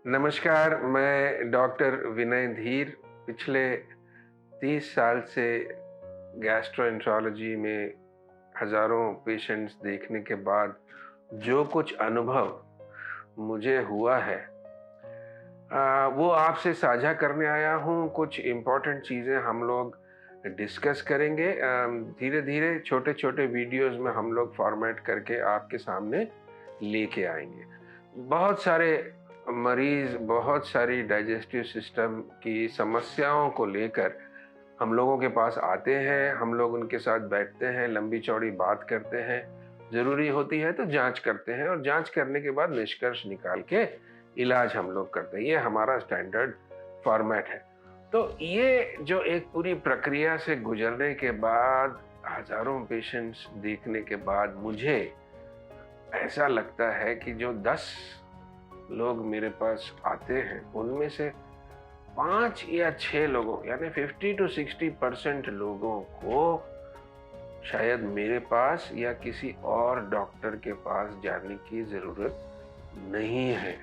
नमस्कार, मैं डॉक्टर विनय धीर पिछले 30 साल से गैस्ट्रोएंटरोलॉजी में हज़ारों पेशेंट्स देखने के बाद जो कुछ अनुभव मुझे हुआ है वो आपसे साझा करने आया हूँ। कुछ इम्पोर्टेंट चीज़ें हम लोग डिस्कस करेंगे। धीरे-धीरे छोटे-छोटे वीडियोज़ में हम लोग फॉर्मेट करके आपके सामने लेके आएँगे। बहुत सारे मरीज़ बहुत सारी डाइजेस्टिव सिस्टम की समस्याओं को लेकर हम लोगों के पास आते हैं, हम लोग उनके साथ बैठते हैं, लंबी-चौड़ी बात करते हैं, ज़रूरी होती है तो जाँच करते हैं और जाँच करने के बाद निष्कर्ष निकाल के इलाज हम लोग करते हैं। ये हमारा स्टैंडर्ड फॉर्मेट है। तो ये जो एक पूरी प्रक्रिया से गुजरने के बाद हज़ारों पेशेंट्स देखने के बाद मुझे ऐसा लगता है कि जो 10 लोग मेरे पास आते हैं उनमें से 5 या 6 लोगों यानी 50 to 60% लोगों को शायद मेरे पास या किसी और डॉक्टर के पास जाने की ज़रूरत नहीं है।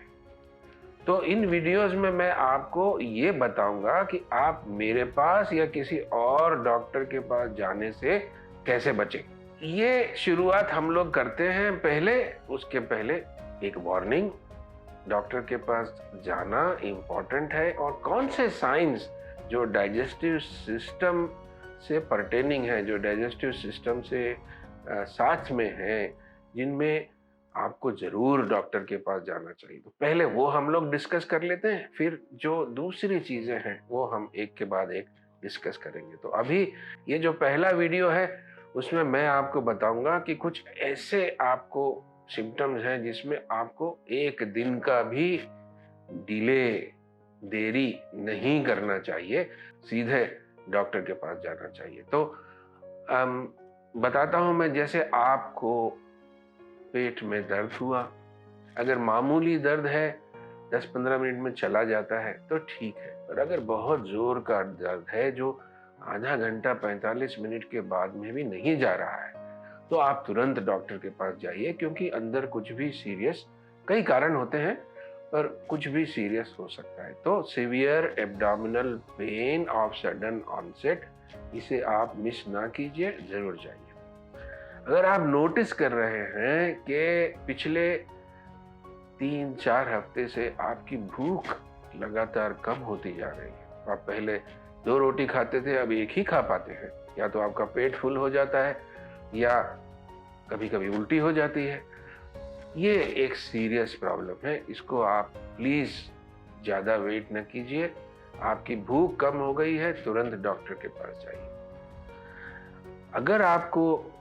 तो इन वीडियोज़ में मैं आपको ये बताऊँगा कि आप मेरे पास या किसी और डॉक्टर के पास जाने से कैसे बचें। ये शुरुआत हम लोग करते हैं उसके पहले एक वार्निंग। डॉक्टर के पास जाना इम्पोर्टेंट है और कौन से साइंस जो डाइजेस्टिव सिस्टम से पर्टेनिंग है, जो डाइजेस्टिव सिस्टम से साथ में हैं, जिनमें आपको ज़रूर डॉक्टर के पास जाना चाहिए। तो पहले वो हम लोग डिस्कस कर लेते हैं, फिर जो दूसरी चीज़ें हैं वो हम एक के बाद एक डिस्कस करेंगे। तो अभी ये जो पहला वीडियो है उसमें मैं आपको बताऊंगा कि कुछ ऐसे आपको सिम्टम्स हैं जिसमें आपको एक दिन का भी देरी नहीं करना चाहिए, सीधे डॉक्टर के पास जाना चाहिए। तो बताता हूं मैं। जैसे आपको पेट में दर्द हुआ, अगर मामूली दर्द है 10-15 मिनट में चला जाता है तो ठीक है, और अगर बहुत जोर का दर्द है जो आधा घंटा 45 मिनट के बाद में भी नहीं जा रहा है तो आप तुरंत डॉक्टर के पास जाइए, क्योंकि अंदर कुछ भी सीरियस, कई कारण होते हैं पर कुछ भी सीरियस हो सकता है। तो severe abdominal pain of sudden onset, इसे आप मिस ना कीजिए, जरूर जाइए। अगर आप नोटिस कर रहे हैं कि पिछले 3-4 हफ्ते से आपकी भूख लगातार कम होती जा रही है, आप पहले 2 रोटी खाते थे, अब एक ही खा पाते हैं, या तो आपका पेट फुल हो जाता है या कभी कभी उल्टी हो जाती है, ये एक सीरियस प्रॉब्लम है। इसको आप प्लीज ज्यादा वेट न कीजिए। आपकी भूख कम हो गई है, तुरंत डॉक्टर के पास जाइए। अगर आपको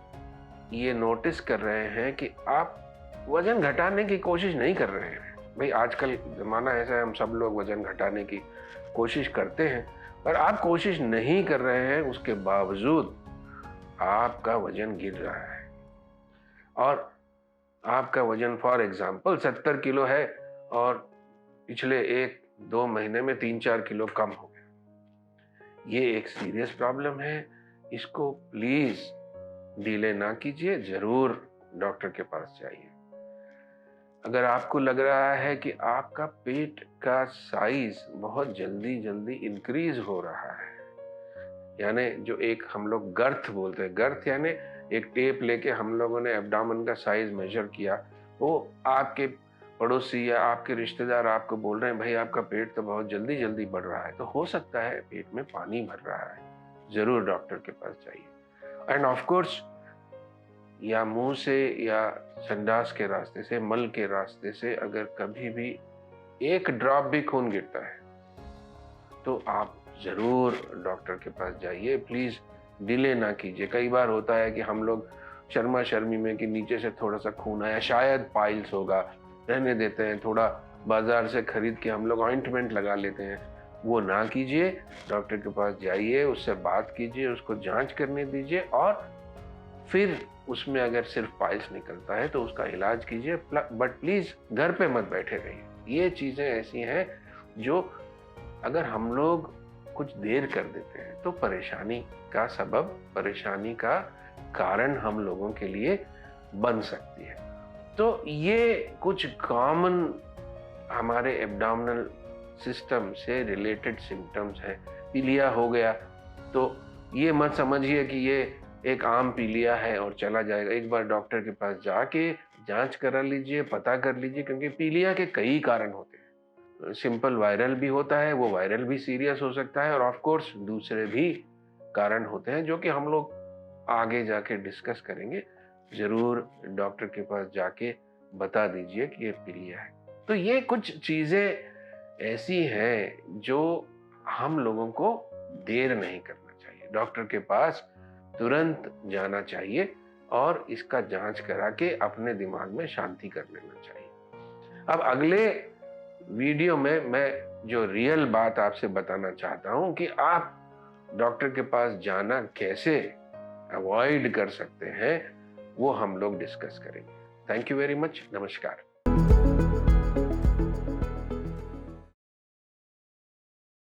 ये नोटिस कर रहे हैं कि आप वजन घटाने की कोशिश नहीं कर रहे हैं, भाई आजकल जमाना ऐसा है, हम सब लोग वजन घटाने की कोशिश करते हैं, पर आप कोशिश नहीं कर रहे हैं, उसके बावजूद आपका वजन गिर रहा है और आपका वजन फॉर एग्जाम्पल 70 किलो है और पिछले 1-2 महीने में 3-4 किलो कम हो गया, ये एक सीरियस प्रॉब्लम है। इसको प्लीज डिले ना कीजिए, जरूर डॉक्टर के पास जाइए। अगर आपको लग रहा है कि आपका पेट का साइज बहुत जल्दी जल्दी इंक्रीज हो रहा है, यानी जो एक हम लोग गर्थ बोलते हैं, गर्थ यानी एक टेप लेके हम लोगों ने एब्डोमेन का साइज मेजर किया, वो आपके पड़ोसी या आपके रिश्तेदार आपको बोल रहे हैं भाई आपका पेट तो बहुत जल्दी जल्दी बढ़ रहा है, तो हो सकता है पेट में पानी भर रहा है, जरूर डॉक्टर के पास जाइए। एंड ऑफ कोर्स, या मुंह से या संडास के रास्ते से, मल के रास्ते से अगर कभी भी एक ड्रॉप भी खून गिरता है तो आप जरूर डॉक्टर के पास जाइए, प्लीज डिले ना कीजिए। कई बार होता है कि हम लोग शर्मा शर्मी में कि नीचे से थोड़ा सा खून आया, शायद पाइल्स होगा, रहने देते हैं, थोड़ा बाजार से खरीद के हम लोग ऑइंटमेंट लगा लेते हैं। वो ना कीजिए, डॉक्टर के पास जाइए, उससे बात कीजिए, उसको जांच करने दीजिए और फिर उसमें अगर सिर्फ पाइल्स निकलता है तो उसका इलाज कीजिए, बट प्लीज घर पे मत बैठे रहिए। ये चीजें ऐसी हैं जो अगर हम लोग कुछ देर कर देते हैं तो परेशानी का सबब, परेशानी का कारण हम लोगों के लिए बन सकती है। तो ये कुछ कॉमन हमारे एब्डोमिनल सिस्टम से रिलेटेड सिम्टम्स हैं। पीलिया हो गया तो ये मत समझिए कि ये एक आम पीलिया है और चला जाएगा। एक बार डॉक्टर के पास जाके जांच करा लीजिए, पता कर लीजिए, क्योंकि पीलिया के कई कारण होते हैं। सिंपल वायरल भी होता है, वो वायरल भी सीरियस हो सकता है, और ऑफ कोर्स दूसरे भी कारण होते हैं जो कि हम लोग आगे जाके डिस्कस करेंगे। जरूर डॉक्टर के पास जाके बता दीजिए कि ये पीलिया है। तो ये कुछ चीजें ऐसी हैं जो हम लोगों को देर नहीं करना चाहिए, डॉक्टर के पास तुरंत जाना चाहिए और इसका जांच करा के अपने दिमाग में शांति कर लेना चाहिए। अब अगले वीडियो में मैं जो रियल बात आपसे बताना चाहता हूं कि आप डॉक्टर के पास जाना कैसे अवॉइड कर सकते हैं, वो हम लोग डिस्कस करेंगे। Thank you very much. नमस्कार।